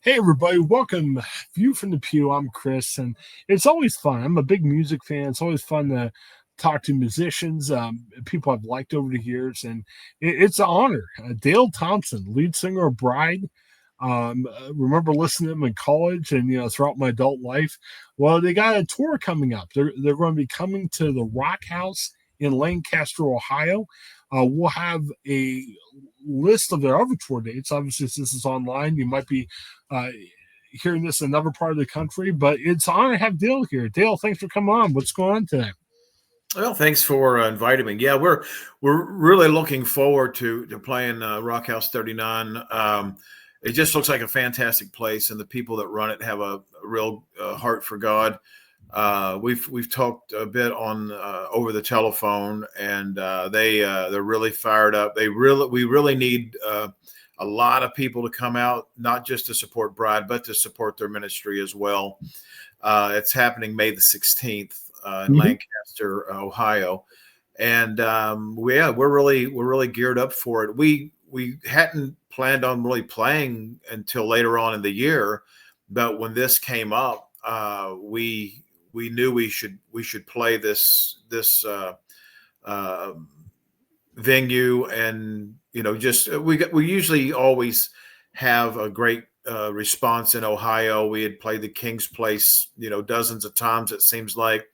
Hey everybody, welcome. View from the Pew. I'm Chris, and it's always fun. I'm a big music fan. It's always fun to talk to musicians, people I've liked over the years, and it's an honor. Dale Thompson, lead singer of Bride. Remember listening to them in college and throughout my adult life. Well, they got a tour coming up. They're going to be coming to the Rock House in Lancaster, Ohio. We'll have a list of their other tour dates. Obviously, since this is online, you might be uh, hearing this in another part of the country, but it's an honor to have Dale here. Dale, thanks for coming on. What's going on today? Well, thanks for inviting me. Yeah, we're really looking forward to playing Rock House 39. It just looks like a fantastic place, and the people that run it have a real heart for God. We've talked a bit on over the telephone, and they're really fired up. We really need a lot of people to come out, not just to support Bride, but to support their ministry as well. It's happening May the 16th in Lancaster, Ohio, and we're really geared up for it. We hadn't planned on really playing until later on in the year, but when this came up, we knew we should play this venue, and just we usually always have a great response in Ohio. We had played the King's Place dozens of times, it seems like,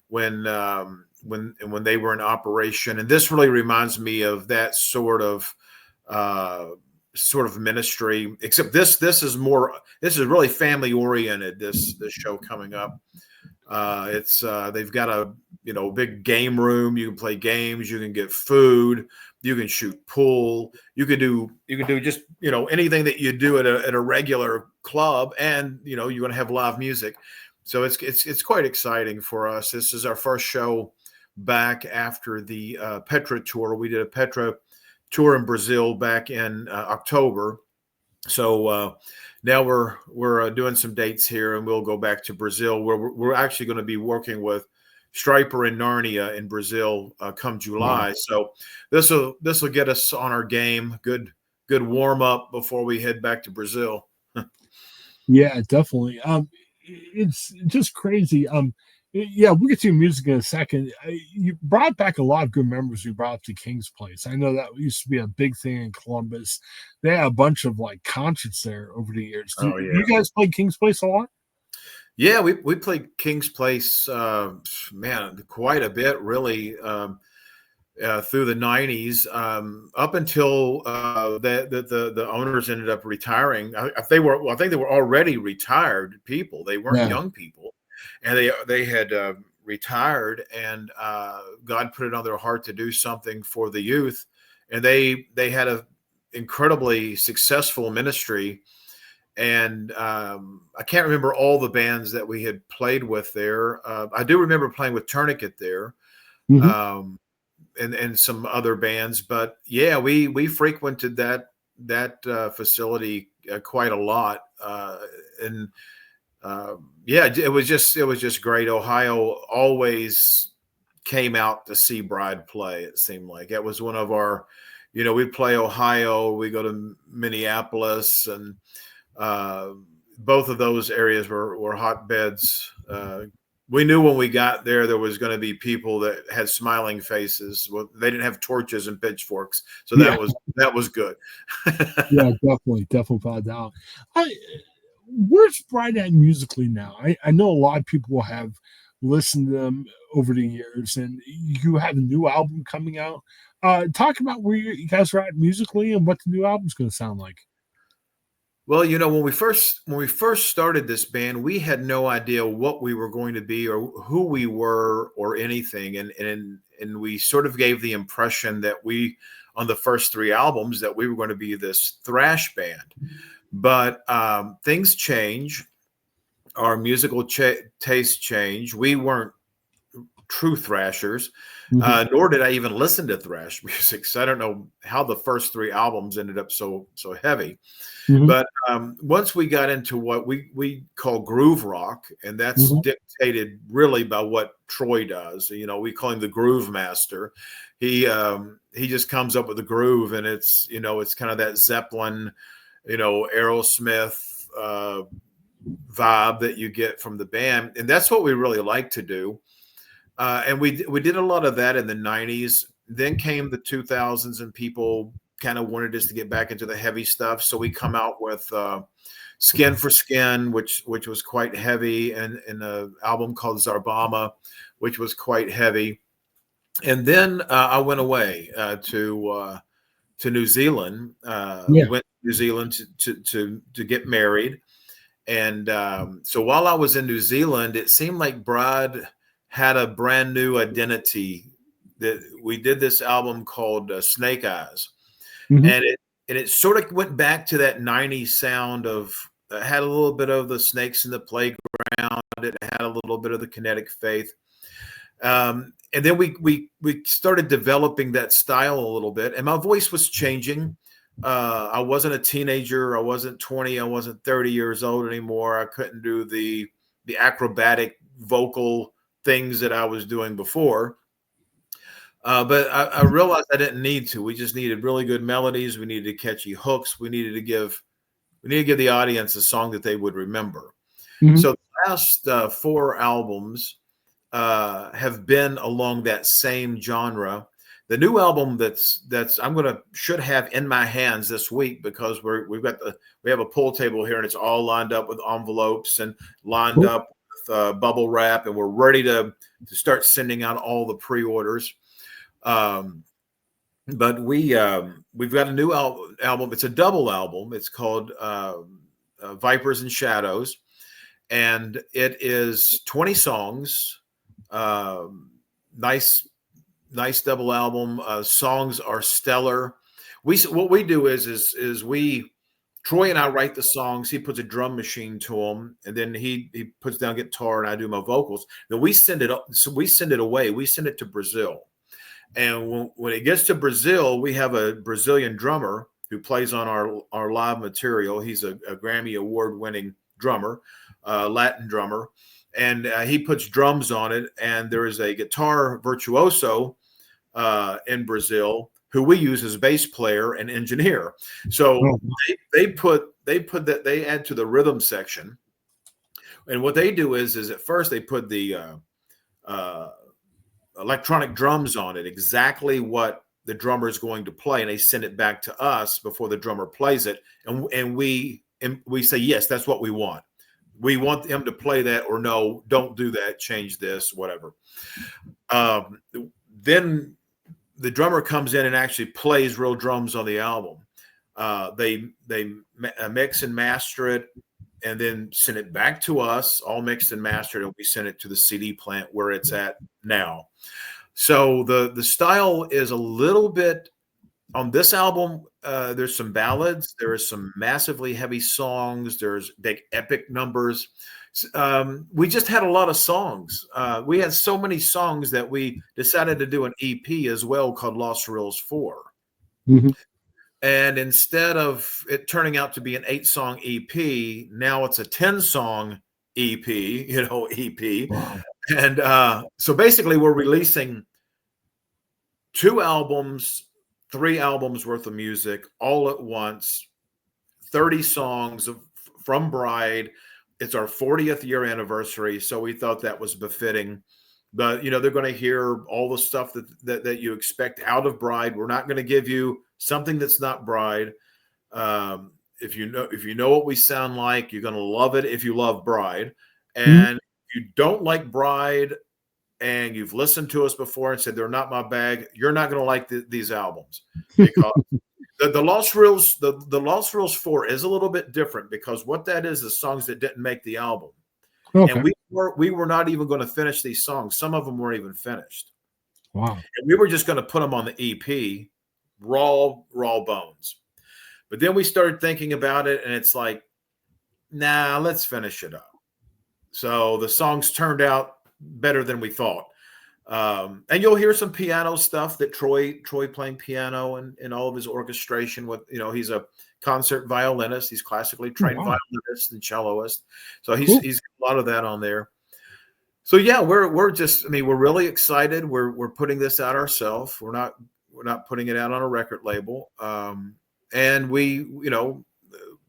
when they were in operation, and this really reminds me of that sort of ministry, except this is really family oriented, this show coming up. It's they've got a big game room. You can play games, you can get food, you can shoot pool, you can do just anything that you do at a regular club, and you're going to have live music. So it's quite exciting for us. This is our first show back after the Petra tour. We did a Petra tour in Brazil back in October. So now we're doing some dates here, and we'll go back to Brazil, where we're actually going to be working with Striper and Narnia in Brazil come July. So this will get us on our game. Good warm up before we head back to Brazil. Yeah, definitely. It's just crazy. Yeah, we'll get to your music in a second. You brought back a lot of good memories. You brought up to King's Place. I know that used to be a big thing in Columbus. They had a bunch of concerts there over the years. Oh yeah. You guys play King's Place a lot? Yeah, we played King's Place, man, quite a bit, really, through the '90s, up until the owners ended up retiring. I think they were already retired people. They weren't young people, and they had retired, and God put it on their heart to do something for the youth, and they had a incredibly successful ministry. And I can't remember all the bands that we had played with there. I do remember playing with Tourniquet there, and some other bands. But yeah, we frequented that facility quite a lot, and yeah, it was just great. Ohio always came out to see Bride play. It seemed like it was one of our, we'd play Ohio, we go to Minneapolis, and both of those areas were hotbeds. We knew when we got there was going to be people that had smiling faces. Well, they didn't have torches and pitchforks, so that was good. Yeah, definitely found out. Where's Bride at musically now? I know a lot of people have listened to them over the years, and you have a new album coming out. Talk about where you guys are at musically and what the new album's going to sound like. Well, when we first started this band, we had no idea what we were going to be or who we were or anything, and we sort of gave the impression that on the first three albums, that we were going to be this thrash band. But things change, our musical taste change. We weren't true thrashers, nor did I even listen to thrash music. So I don't know how the first three albums ended up so heavy. But once we got into what we call groove rock, and that's dictated really by what Troy does. We call him the groove master. He just comes up with a groove, and it's kind of that Zeppelin, Aerosmith, vibe that you get from the band, and that's what we really like to do. And we did a lot of that in the 90s. Then came the 2000s, and people kind of wanted us to get back into the heavy stuff. So we come out with Skin for Skin, which was quite heavy, and an album called Zarbama, which was quite heavy. And then I went away to New Zealand. Went to New Zealand to get married. And so while I was in New Zealand, it seemed like Bride had a brand new identity. That we did this album called Snake Eyes, and it sort of went back to that 90s sound of had a little bit of the Snakes in the Playground. It had a little bit of the Kinetic Faith, and then we started developing that style a little bit, and my voice was changing. I wasn't a teenager. I wasn't 20. I wasn't 30 years old anymore. I couldn't do the acrobatic vocal things that I was doing before. But I realized I didn't need to. We just needed really good melodies. We needed catchy hooks. We needed to give the audience a song that they would remember. So the last 4 albums have been along that same genre. The new album that's should have in my hands this week, because we have a pool table here, and it's all lined up with envelopes and lined up with bubble wrap, and we're ready to start sending out all the pre-orders. But we've got a new album. It's a double album. It's called Vipers and Shadows, and it is 20 songs. Nice double album. Songs are stellar. What we do is Troy and I write the songs. He puts a drum machine to them, and then he puts down guitar, and I do my vocals. Then we send it away. We send it to Brazil. And when it gets to Brazil, we have a Brazilian drummer who plays on our live material. He's a Grammy Award-winning drummer, Latin drummer, and he puts drums on it. And there is a guitar virtuoso in Brazil who we use as bass player and engineer. So they add to the rhythm section. And what they do is at first they put the electronic drums on it, exactly what the drummer is going to play, and they send it back to us before the drummer plays it, and we say, yes, that's what we want. We want him to play that, or no, don't do that, change this, whatever. Then the drummer comes in and actually plays real drums on the album. They mix and master it, and then send it back to us, all mixed and mastered, and we send it to the CD plant where it's at now. So the style is a little bit on this album. There's some ballads. There are some massively heavy songs. There's big epic numbers. We just had a lot of songs. We had so many songs that we decided to do an EP as well called Lost Reels 4. And instead of it turning out to be an 8-song EP, now it's a 10-song EP. Wow. And so basically we're releasing 2 albums, 3 albums worth of music all at once, 30 songs from Bride. It's our 40th year anniversary, so we thought that was befitting. But they're going to hear all the stuff that you expect out of Bride. We're not going to give you something that's not Bride. If you know what we sound like, you're going to love it if you love Bride. And if you don't like Bride and you've listened to us before and said they're not my bag, you're not going to like these albums, because the Lost Reels, the Lost Reels 4 is a little bit different, because what that is songs that didn't make the album. Okay. And we were not even going to finish these songs. Some of them weren't even finished. Wow. And we were just going to put them on the EP, raw bones. But then we started thinking about it, and it's like, nah, let's finish it up. So the songs turned out better than we thought. And you'll hear some piano stuff that Troy playing piano and all of his orchestration with, he's a concert violinist. He's classically trained violinist and celloist. So he's got a lot of that on there. So yeah, we're really excited. We're putting this out ourselves. We're not putting it out on a record label. And we,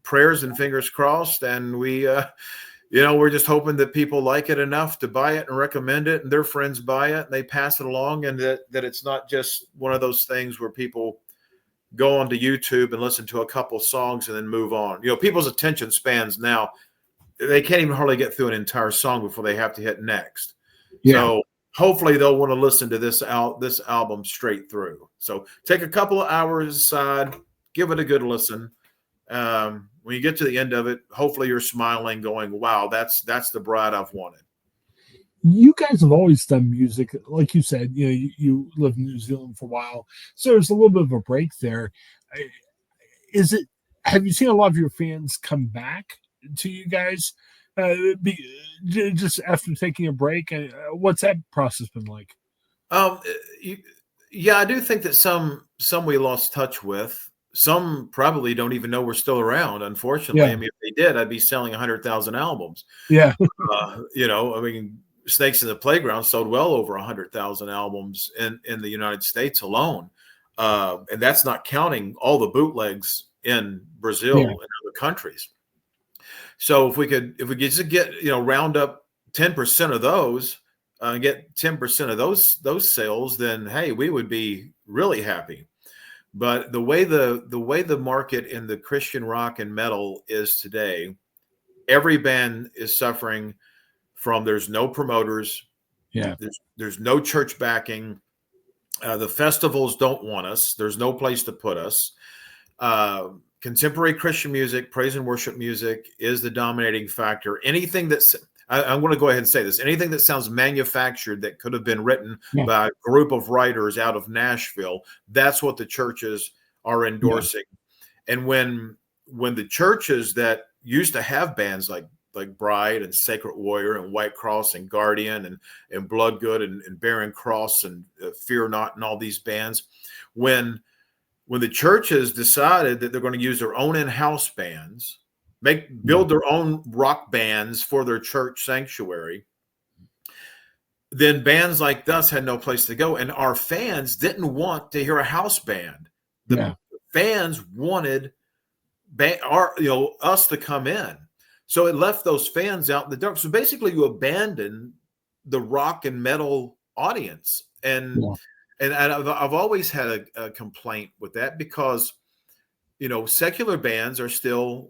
prayers and fingers crossed, and we're just hoping that people like it enough to buy it and recommend it, and their friends buy it and they pass it along, and that it's not just one of those things where people go onto YouTube and listen to a couple songs and then move on. People's attention spans now, they can't even hardly get through an entire song before they have to hit next. Yeah. So hopefully they'll want to listen to this album straight through. So take a couple of hours aside, give it a good listen. When you get to the end of it, hopefully you're smiling, going, wow, that's the bride I've wanted. You guys have always done music. Like you said, you lived in New Zealand for a while. So there's a little bit of a break there. Have you seen a lot of your fans come back to you guys just after taking a break? What's that process been like? Yeah, I do think that some we lost touch with. Some probably don't even know we're still around, unfortunately. Yeah. I mean, if they did, I'd be selling 100,000 albums. Yeah. Snakes in the Playground sold well over 100,000 albums in the United States alone. And that's not counting all the bootlegs in Brazil and other countries. So if we could just get, round up 10% of those, get 10% of those sales, then, hey, we would be really happy. But the way the market in the Christian rock and metal is today, every band is suffering from there's no promoters. Yeah. There's no church backing. The festivals don't want us. There's no place to put us. Contemporary Christian music, praise and worship music is the dominating factor. Anything that's, I'm going to go ahead and say this, anything that sounds manufactured that could have been written by a group of writers out of Nashville, that's what the churches are endorsing. Yeah. And when the churches that used to have bands like Bride and Sacred Warrior and White Cross and Guardian and Bloodgood and Barren Cross and Fear Not and all these bands, when the churches decided that they're going to use their own in-house bands, build their own rock bands for their church sanctuary, then bands like us had no place to go. And our fans didn't want to hear a house band. The fans wanted us to come in. So it left those fans out in the dark. So basically you abandon the rock and metal audience. And I've always had a complaint with that because, secular bands are still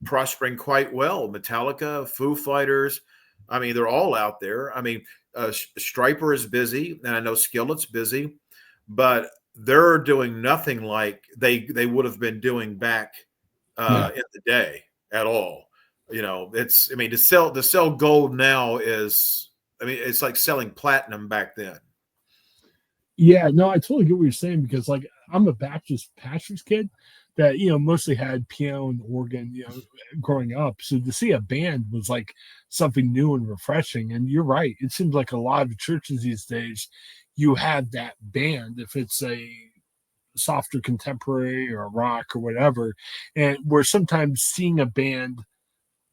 prospering quite well. Metallica, Foo Fighters, I mean, they're all out there. I mean, Stryper is busy, and I know Skillet's busy, but they're doing nothing like they would have been doing back in the day at all. To sell gold now it's like selling platinum back then. Yeah, no, I totally get what you're saying because, like, I'm a Baptist pastor's kid that, mostly had piano and organ, growing up. So to see a band was like something new and refreshing. And you're right. It seems like a lot of churches these days, you have that band, if it's a softer contemporary or rock or whatever, and where sometimes seeing a band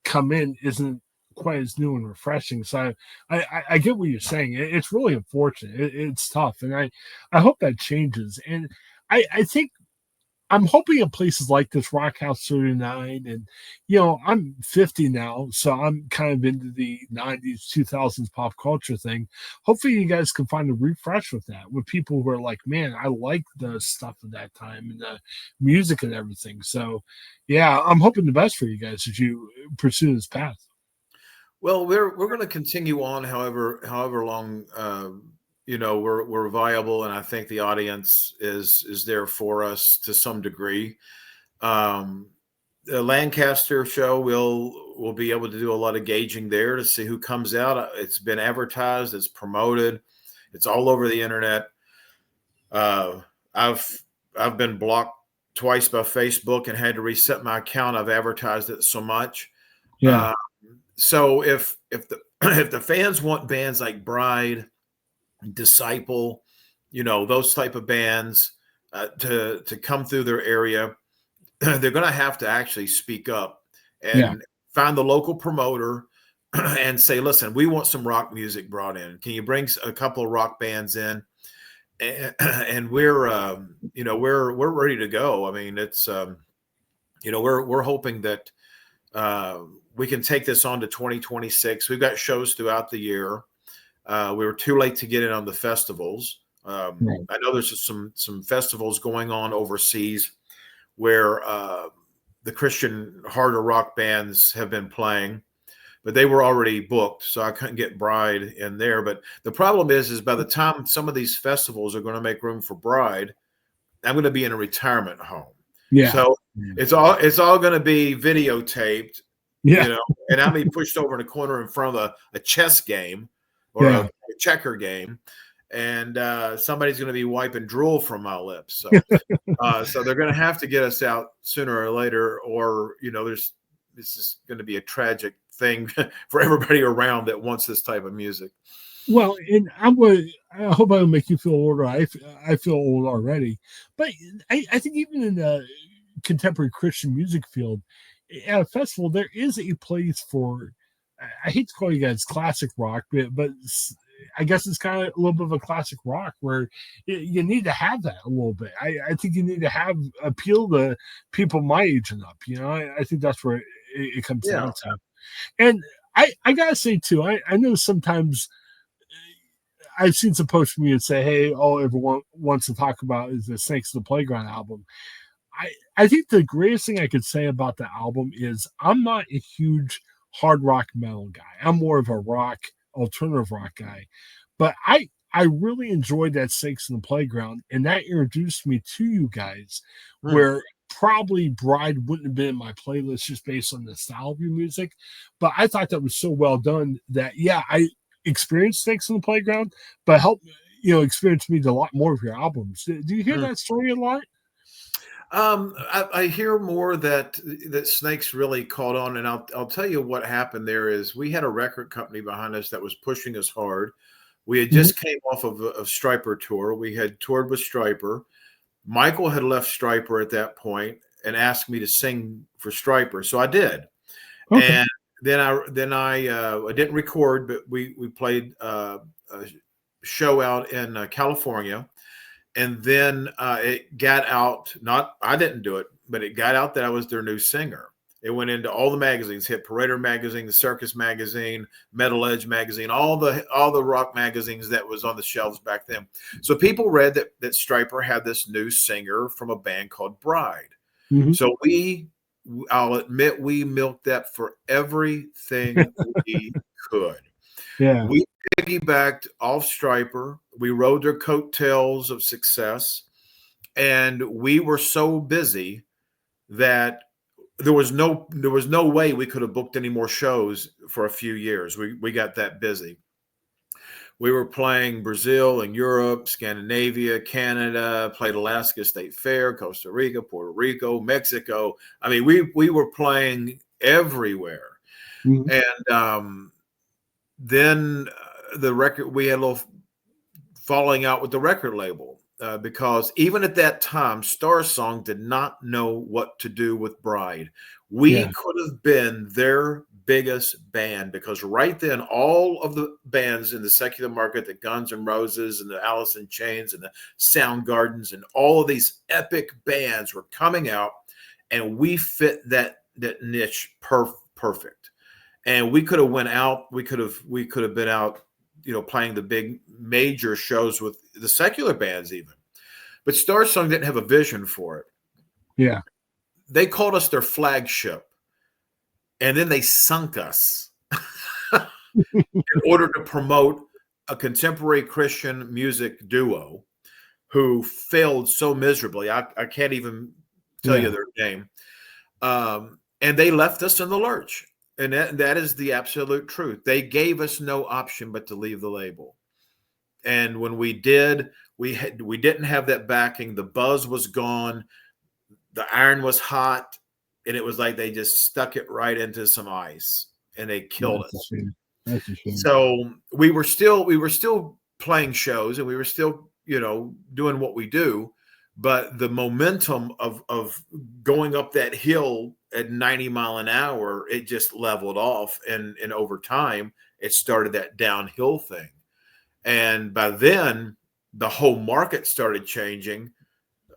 come in isn't quite as new and refreshing. So I get what you're saying. It's really unfortunate. It's tough, and I hope that changes. And I think I'm hoping in places like this, Rock House 39, and I'm 50 now, so I'm kind of into the 90s, 2000s pop culture thing. Hopefully you guys can find a refresh with that, with people who are like, man, I like the stuff of that time and the music and everything. So yeah, I'm hoping the best for you guys as you pursue this path. Well, we're going to continue on however long we're viable, and I think the audience is there for us to some degree. The Lancaster show we'll be able to do a lot of gauging there to see who comes out. It's been advertised, it's promoted, it's all over the internet. I've been blocked twice by Facebook and had to reset my account. I've advertised it so much. Yeah. So if the fans want bands like Bride, Disciple, those type of bands to come through their area, they're going to have to actually speak up and find the local promoter and say, listen, we want some rock music brought in. Can you bring a couple of rock bands in? And we're ready to go. I mean, it's we're hoping that we can take this on to 2026. We've got shows throughout the year. We were too late to get in on the festivals. Right. I know there's some festivals going on overseas where the Christian harder rock bands have been playing, but they were already booked, so I couldn't get Bride in there. But the problem is by the time some of these festivals are going to make room for Bride, I'm going to be in a retirement home. Yeah. So it's all going to be videotaped, Yeah. and I'm being pushed over in a corner in front of a chess game or a checker game, and somebody's going to be wiping drool from my lips. So, so they're going to have to get us out sooner or later, or this is going to be a tragic thing for everybody around that wants this type of music. Well, and I hope I don't make you feel older. I feel old already, but I think even in the contemporary Christian music field, at a festival, there is a place for, I hate to call you guys classic rock, but I guess it's kind of a little bit of a classic rock where you need to have that a little bit. I think you need to have appeal to people my age and up. I think that's where it comes down to. And I gotta say too, I know sometimes I've seen some posts from you and say, hey, all everyone wants to talk about is the Snakes of the Playground album. I think the greatest thing I could say about the album is I'm not a huge hard rock metal guy. I'm more of a alternative rock guy. But I really enjoyed that Snakes in the Playground, and that introduced me to you guys, where probably Bride wouldn't have been in my playlist just based on the style of your music. But I thought that was so well done that, I experienced Snakes in the Playground, but helped, experience me a lot more of your albums. Do you hear that story a lot? I hear more that Snakes really caught on, and I'll tell you what happened there is we had a record company behind us that was pushing us hard. We had just came off of a Striper tour. We had toured with Striper. Michael had left Striper at that point and asked me to sing for Striper, so I did. Okay. And then I didn't record, but we played a show out in California. And then it got out, I didn't do it, but it got out that I was their new singer. It went into all the magazines, Hit Parader magazine, the Circus magazine, Metal Edge magazine, all the rock magazines that was on the shelves back then. So people read that Striper had this new singer from a band called Bride. Mm-hmm. So I'll admit, we milked that for everything we could. Yeah. We piggybacked off Striper. We rode their coattails of success, and we were so busy that there was no way we could have booked any more shows for a few years. We got that busy. We were playing Brazil and Europe, Scandinavia, Canada, played Alaska State Fair, Costa Rica, Puerto Rico, Mexico. I mean, we were playing everywhere. Mm-hmm. And then the record, we had a little falling out with the record label because even at that time, Star Song did not know what to do with Bride. We could have been their biggest band because right then all of the bands in the secular market, the Guns N' Roses and the Alice in Chains and the Soundgardens and all of these epic bands were coming out, and we fit that niche perfect. And we could have went out. We could have been out, playing the big major shows with the secular bands even. But Star Song didn't have a vision for it. Yeah. They called us their flagship, and then they sunk us in order to promote a contemporary Christian music duo who failed so miserably. I can't even tell you their name. And they left us in the lurch. And that is the absolute truth. They gave us no option but to leave the label. And when we did, we didn't have that backing. The buzz was gone. The iron was hot. And it was like they just stuck it right into some ice and they killed us. That's a shame. So we were still playing shows and we were still, doing what we do. But the momentum of going up that hill at 90 miles an hour, it just leveled off. And over time, it started that downhill thing. And by then, the whole market started changing.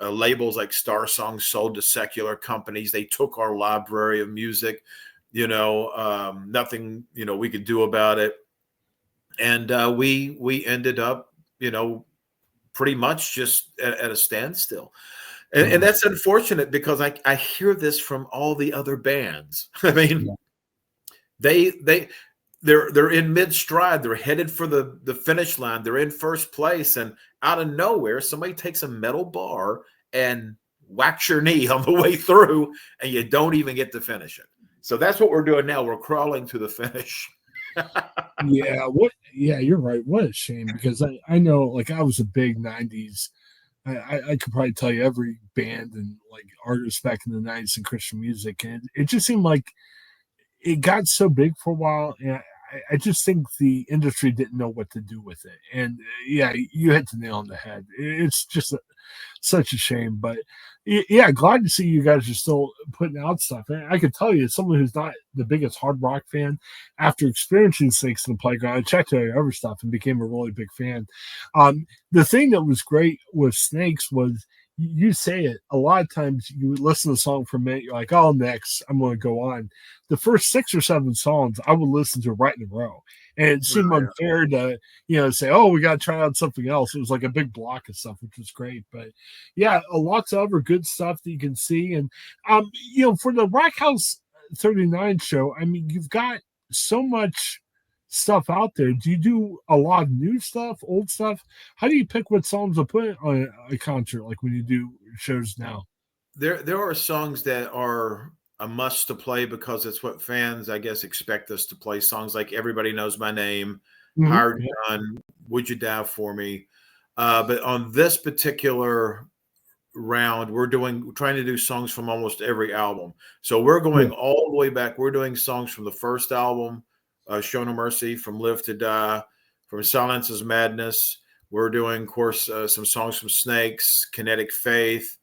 labels like Star Song sold to secular companies. They took our library of music, nothing, we could do about it. And we ended up, pretty much just at a standstill. And that's unfortunate because I hear this from all the other bands. I mean, they're in mid stride. They're headed for the finish line. They're in first place, and out of nowhere, somebody takes a metal bar and whacks your knee on the way through, and you don't even get to finish it. So that's what we're doing now. We're crawling to the finish. Yeah. Yeah, you're right. What a shame, because I know, like, I was a big 90s. I could probably tell you every band and like artist back in the 90s in Christian music. And it just seemed like it got so big for a while. And I just think the industry didn't know what to do with it. And yeah, you hit the nail on the head. It's just such a shame. But yeah, glad to see you guys are still putting out stuff. And I could tell you, as someone who's not the biggest hard rock fan, after experiencing Snakes in the Playground, I checked out your other stuff and became a really big fan. The thing that was great with Snakes was, you say it a lot of times, you listen to a song for a minute, you're like, oh, next, I'm going to go on. The first 6 or 7 songs I would listen to right in a row, and it seemed unfair to say, oh, we got to try out something else. It was like a big block of stuff, which was great. But yeah, lots of other good stuff that you can see. And for the Rock House 39 show, I mean, you've got so much stuff out there. Do you do a lot of new stuff, old stuff? How do you pick what songs to put on a concert, like when you do shows now? There are songs that are a must to play because it's what fans, I guess, expect us to play. Songs like Everybody Knows My Name, Hired Gun, Would You Die For Me. But on this particular round, we're trying to do songs from almost every album. So we're going all the way back. We're doing songs from the first album, Show No Mercy, from Live to Die, from Silence Is Madness. We're doing, of course, some songs from Snakes, Kinetic Faith.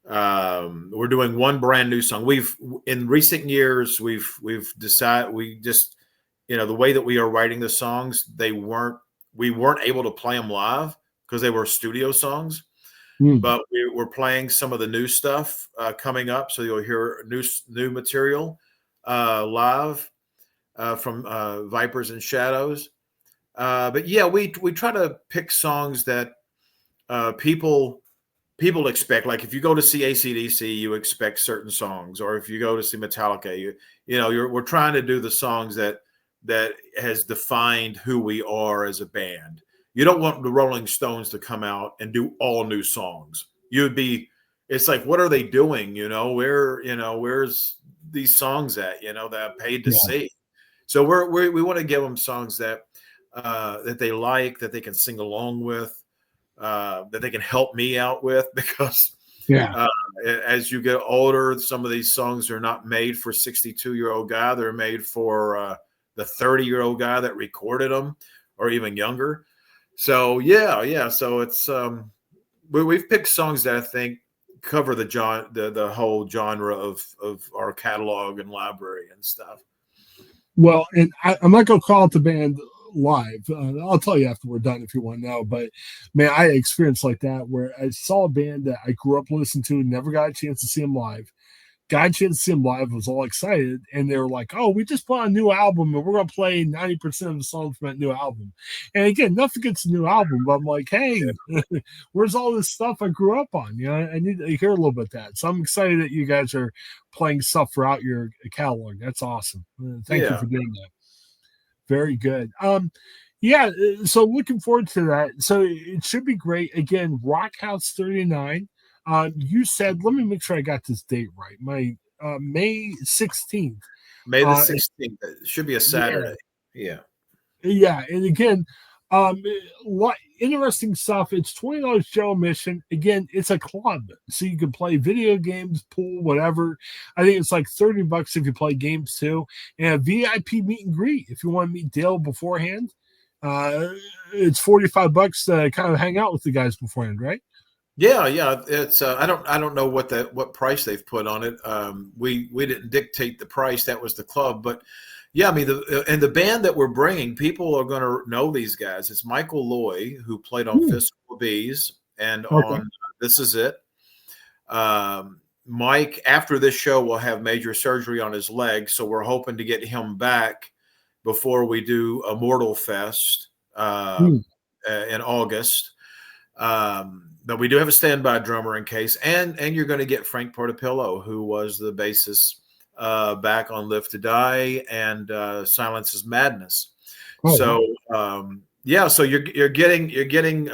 We're doing one brand new song. In recent years, we've decided, we just, the way that we are writing the songs, we weren't able to play them live because they were studio songs. But we're playing some of the new stuff coming up, so you'll hear new material live from Vipers and Shadows. But yeah, we try to pick songs that people expect. Like if you go to see AC/DC, you expect certain songs, or if you go to see Metallica, we're trying to do the songs that has defined who we are as a band. You don't want the Rolling Stones to come out and do all new songs. It's like, what are they doing? Where's these songs at, that I paid to see? So we want to give them songs that they like, that they can sing along with, that they can help me out with, because as you get older, some of these songs are not made for 62-year-old guy. They're made for the 30-year-old guy that recorded them, or even younger. So so it's we've picked songs that I think cover the whole genre of our catalog and library and stuff. Well, and I'm not going to call out the band live. I'll tell you after we're done if you want to know. But man, I had an experience like that where I saw a band that I grew up listening to, never got a chance to see them live. Got a chance to see them live, was all excited, and they were like, oh, we just bought a new album and we're going to play 90% of the songs from that new album. And again, nothing against the new album, but I'm like, hey, where's all this stuff I grew up on? I need to hear a little bit of that. So I'm excited that you guys are playing stuff throughout your catalog. That's awesome. Thank you for doing that. Very good. So looking forward to that. So it should be great. Again, Rock House 39. You said, let me make sure I got this date right. My May 16th. May the 16th. It should be a Saturday. Yeah. And again, interesting stuff. It's $20 general admission. Again, it's a club, so you can play video games, pool, whatever. I think it's like $30 if you play games too, and a VIP meet and greet if you want to meet Dale beforehand. It's $45 to kind of hang out with the guys beforehand, right? Yeah. It's I don't know what price they've put on it. We didn't dictate the price. That was the club, but yeah, I mean, the band that we're bringing, people are going to know these guys. It's Michael Loy, who played on Fistful of Bees and on This Is It. Mike, after this show, will have major surgery on his leg, so we're hoping to get him back before we do Immortal Fest in August. But we do have a standby drummer in case, and you're going to get Frank Portapillo, who was the bassist back on Live to Die and Silence is Madness. So you're getting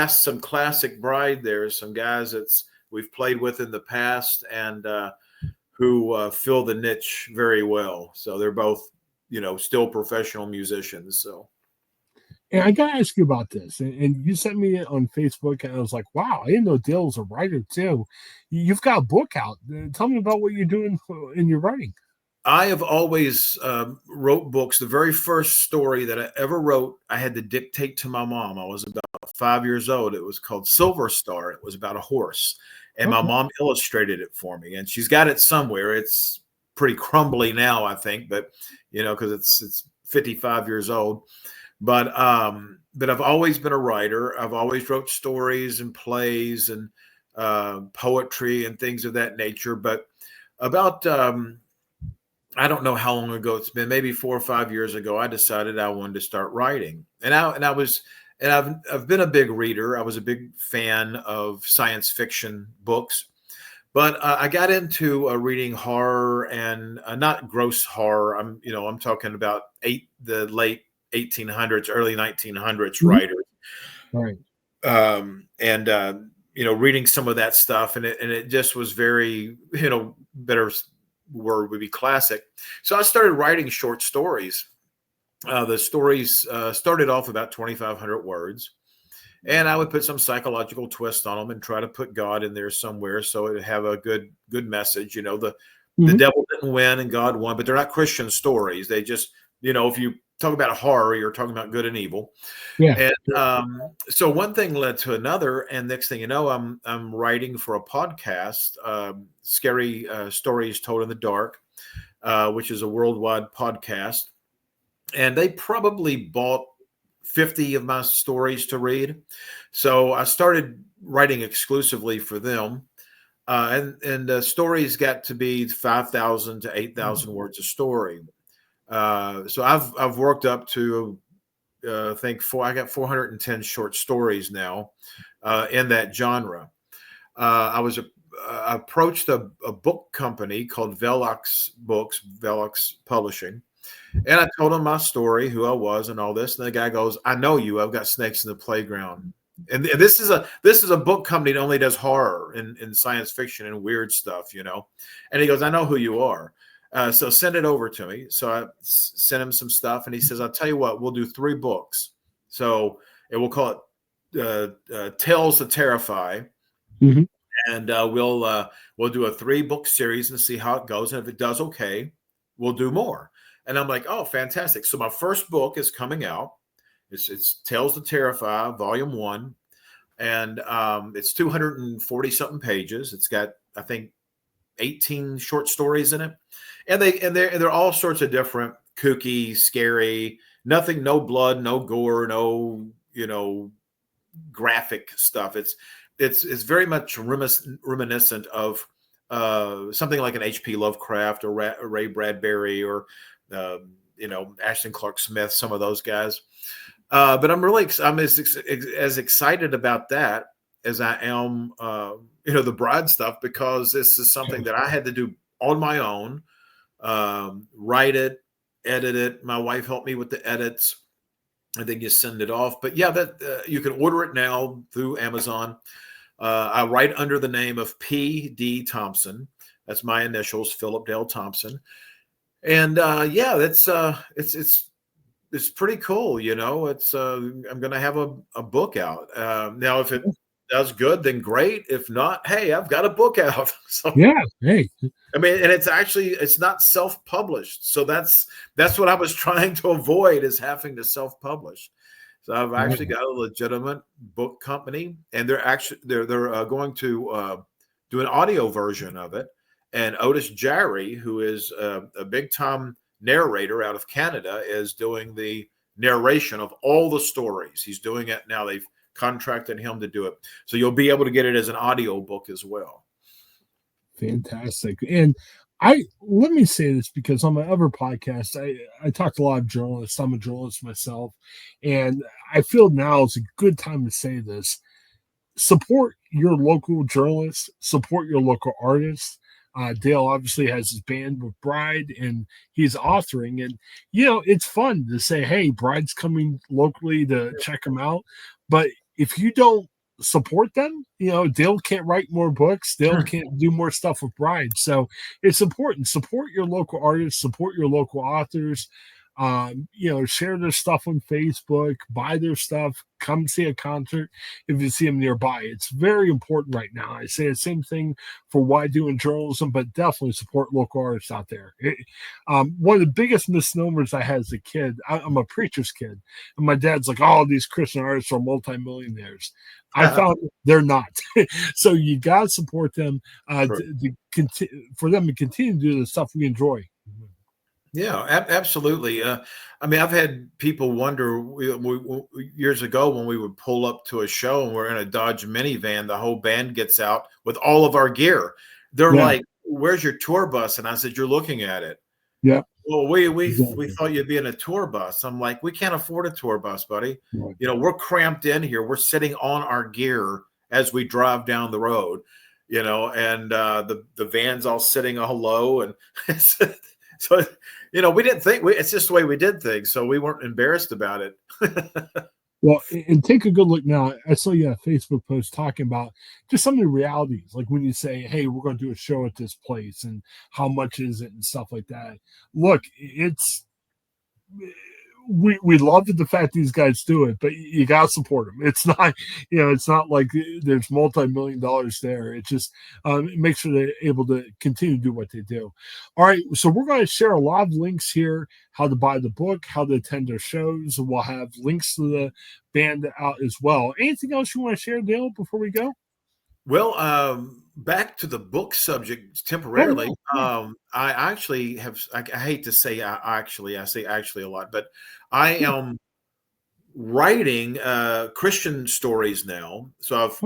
some classic Bride there, some guys we've played with in the past and who fill the niche very well. So they're both still professional musicians. So. And I gotta ask you about this. And you sent me it on Facebook, and I was like, "Wow, I didn't know Dale was a writer too." You've got a book out. Tell me about what you're doing in your writing. I have always wrote books. The very first story that I ever wrote, I had to dictate to my mom. I was about 5 years old. It was called Silver Star. It was about a horse, and my mom illustrated it for me. And she's got it somewhere. It's pretty crumbly now, I think, but because it's 55 years old. But I've always been a writer. I've always wrote stories and plays and poetry and things of that nature. But about I don't know how long ago it's been, maybe 4 or 5 years ago, I decided I wanted to start writing. I've been a big reader. I was a big fan of science fiction books. But I got into reading horror and not gross horror. I'm talking about the late 1800s, early 1900s writers, right? Reading some of that stuff, and it just was very, better word would be classic. So I started writing short stories. The stories started off about 2,500 words, and I would put some psychological twist on them and try to put God in there somewhere so it would have a good message. The devil didn't win and God won, but they're not Christian stories. They just, if you talk about horror, you're talking about good and evil. Yeah. And so one thing led to another, and next thing you know, I'm writing for a podcast, Scary Stories Told in the Dark, which is a worldwide podcast. And they probably bought 50 of my stories to read. So I started writing exclusively for them. And the stories got to be 5,000 to 8,000 words a story. So I've worked up to I got 410 short stories now in that genre. I approached a book company called Velox Publishing, and I told them my story, who I was, and all this. And the guy goes, "I know you. I've got Snakes in the Playground." And this is a book company that only does horror and science fiction and weird stuff, And he goes, "I know who you are. So send it over to me." So I sent him some stuff, and he says, "I'll tell you what, we'll do 3 books. So we'll call it Tales to Terrify, and we'll do a 3-book series and see how it goes. And if it does okay, we'll do more." And I'm like, "Oh, fantastic!" So my first book is coming out. It's Tales to Terrify, Volume 1, and it's 240 something pages. It's got, I think, 18 short stories in it. And they're all sorts of different, kooky, scary, no blood, no gore, no, graphic stuff. It's very much reminiscent of something like an H.P. Lovecraft or Ray Bradbury or, Ashton Clark Smith, some of those guys. But I'm as excited about that as I am, the Bride stuff, because this is something that I had to do on my own. Write it, edit it. My wife helped me with the edits, and then you send it off. But yeah, that you can order it now through Amazon. I write under the name of P.D. Thompson. That's my initials, Philip Dale Thompson. And it's pretty cool. I'm going to have a book out now. If it does good, then great. If not, hey, I've got a book out. So, yeah. Hey. I mean, and it's not self-published. So that's what I was trying to avoid, is having to self-publish. So I've actually got a legitimate book company, and they're going to do an audio version of it. And Otis Jarry, who is a big-time narrator out of Canada, is doing the narration of all the stories. He's doing it now. They've contracted him to do it. So you'll be able to get it as an audio book as well. Fantastic. And let me say this because on my other podcast, I talk to a lot of journalists. I'm a journalist myself, and I feel now is a good time to say this. Support your local journalists, support your local artists. Dale obviously has his band with Bride, and he's authoring. And it's fun to say, "Hey, Bride's coming locally to check him out." But if you don't support them, Dale can't write more books. Dale can't do more stuff with Bride. So it's important. Support your local artists. Support your local authors. Share their stuff on Facebook, buy their stuff, come see a concert if you see them nearby. It's very important right now. I say the same thing for what I do in journalism, but definitely support local artists out there. One of the biggest misnomers I had as a kid, I'm a preacher's kid, and my dad's like, "Oh, these Christian artists are multimillionaires." I found they're not. So you got to support them for them to continue to do the stuff we enjoy. Yeah, absolutely. I mean, I've had people wonder years ago when we would pull up to a show and we're in a Dodge minivan, the whole band gets out with all of our gear. They're like, "Where's your tour bus?" And I said, "You're looking at it." Yeah. Well, we thought you'd be in a tour bus. I'm like, "We can't afford a tour bus, buddy. Right. We're cramped in here. We're sitting on our gear as we drive down the road, and the van's all sitting all low, and so." We didn't think it's just the way we did things, so we weren't embarrassed about it. Well, and take a good look now. I saw you a Facebook post talking about just some of the realities, like when you say, "Hey, we're going to do a show at this place," and how much is it and stuff like that. Look, we love the fact these guys do it, but you gotta support them. It's not, it's not like there's multi-million dollars there. It just makes sure they're able to continue to do what they do. All right, so we're going to share a lot of links here: how to buy the book, how to attend their shows. We'll have links to the band out as well. Anything else you want to share, Dale, before we go? Well, back to the book subject temporarily. I actually have, I hate to say I say actually a lot, but I am writing Christian stories now. So I've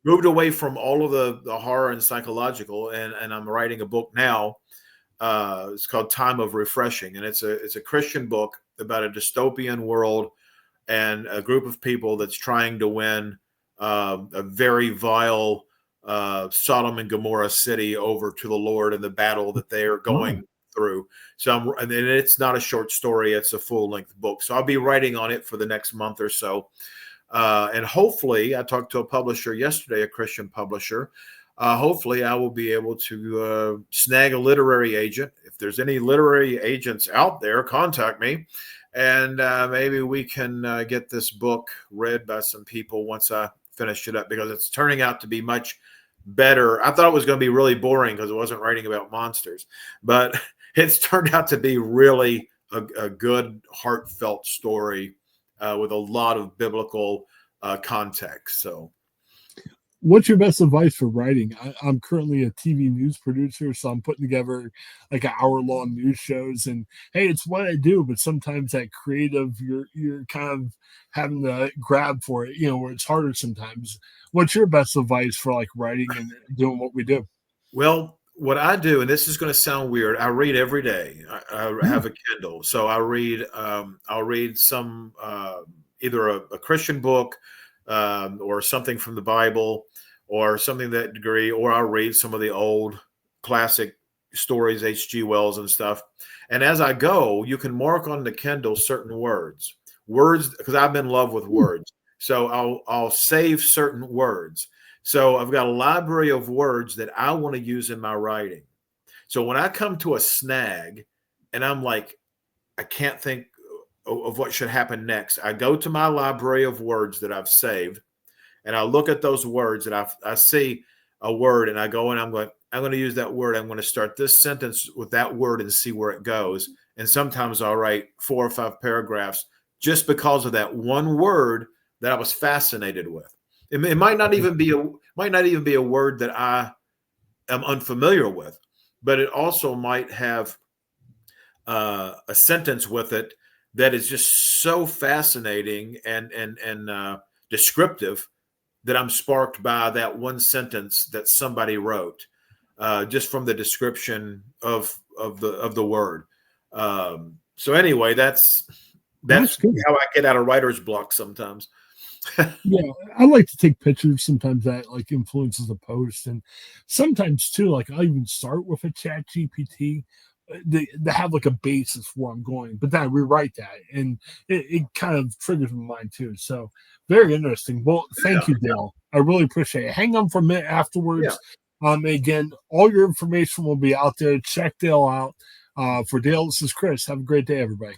moved away from all of the horror and psychological, and I'm writing a book now. It's called Time of Refreshing, and it's a Christian book about a dystopian world and a group of people that's trying to win a very vile Sodom and Gomorrah city over to the Lord in the battle that they are going through. So and it's not a short story; it's a full-length book. So I'll be writing on it for the next month or so, and hopefully, I talked to a publisher yesterday, a Christian publisher. Hopefully, I will be able to snag a literary agent. If there's any literary agents out there, contact me. And maybe we can get this book read by some people once I finish it up, because it's turning out to be much better. I thought it was going to be really boring because it wasn't writing about monsters, but it's turned out to be really a good, heartfelt story with a lot of biblical context. So, what's your best advice for writing? I'm currently a TV news producer, so I'm putting together like an hour-long news shows. And hey, it's what I do, but sometimes that creative, you're kind of having to grab for it, where it's harder sometimes. What's your best advice for like writing and doing what we do? well, what I do, and this is going to sound weird, I read every day. I have a Kindle, so I read. I'll read some either a Christian book or something from the Bible or something that degree, or I'll read some of the old classic stories, H.G. Wells and stuff. And as I go, you can mark on the Kindle certain words, because I'm in love with words. So I'll save certain words. So I've got a library of words that I want to use in my writing. So when I come to a snag and I'm like, I can't think of what should happen next, I go to my library of words that I've saved, and I look at those words, and I see a word, and I go, and I'm going to use that word. I'm going to start this sentence with that word and see where it goes. And sometimes I'll write 4 or 5 paragraphs just because of that one word that I was fascinated with. It might not even be a word that I am unfamiliar with, but it also might have a sentence with it that is just so fascinating and descriptive that I'm sparked by that one sentence that somebody wrote. just from the description of the word. So anyway, that's good. how I get out of writer's block sometimes. Yeah, I like to take pictures. Sometimes that like influences the post, and sometimes too, like I'll even start with a chat GPT. They have like a basis for where I'm going, but then I rewrite that, and it kind of triggers my mind too. So very interesting. Well, thank you, Dale. I really appreciate it. Hang on for a minute afterwards. Again, all your information will be out there. Check Dale out. For Dale, this is Chris. Have a great day, everybody.